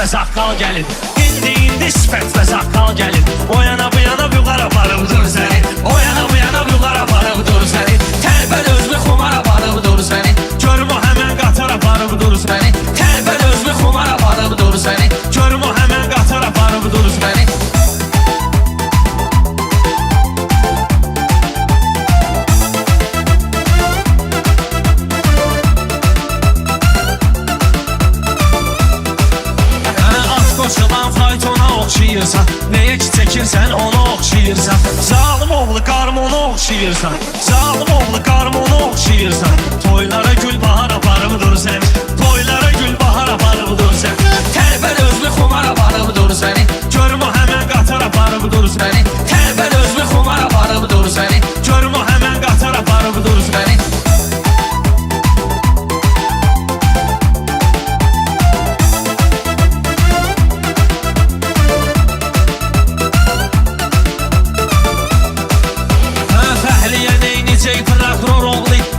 saqqal gəlin. İndi sifət və saqqal gəlin. O yana bu yana vüqar aparıbdır səni. O yana bu yana vüqar aparıbdır səni. Tərbəl özlü xumar aparıbdır səni. Görüm o həmən qatar aparıbdır səni. Tərbəl özlü xumar aparıbdır səni. Görüm o həmən qatar aparıbdır səni. Qoşulan faytona oxşayırsan, nəyə ki çəkirsən ona oxşayırsan. Zalım oğlu qarmona oxşayırsan, zalım oğlu qarmona oxşayırsan. Toylara gül bahar aparıbdır sən, toylara gül bahar aparıbdır sən. Tərbəl özlü xumar aparıbdır səni. Görüm o həmən qatar aparıbdır səni. Tərbəl özlü xumar aparıbdır səni. Görüm o həmən qatar aparıbdır səni.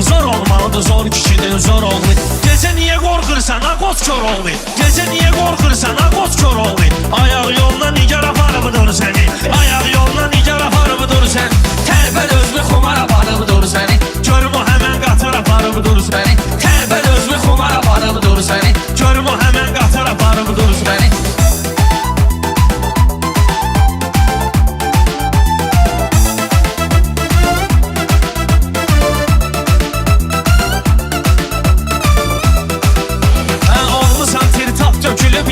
Zor olmalıdır, zor kişinin zor oğlu. Gecə niyə qorxursan, aqoz kör oğlu. Gecə niyə qorxursan, aqoz kör oğlu. Ayaq yoluna nigar aparıbdır səni. Ayaq yoluna nigar aparıbdır sən. Tərbəl özlü xumar aparıbdır səni. Görüm o həmən qatar aparıbdır səni. Tərbəl özlü xumar aparıbdır səni. Görüm o həmən qatar aparıbdır səni.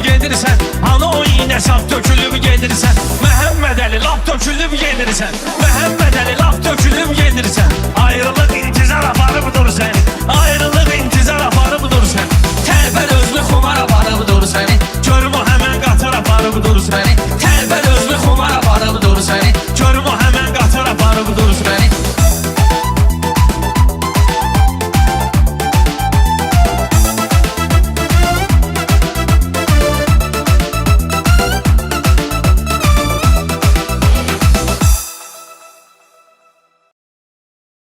Gedirsən, hanı o iynə saf tökülüb gedirsən. Məhəmməd Əli laf tökülüb gedirsən. Məhəmməd Əli laf tökülüb gedirsən. Ayrılıq intizar aparıbdır səni. Ayrılıq intizar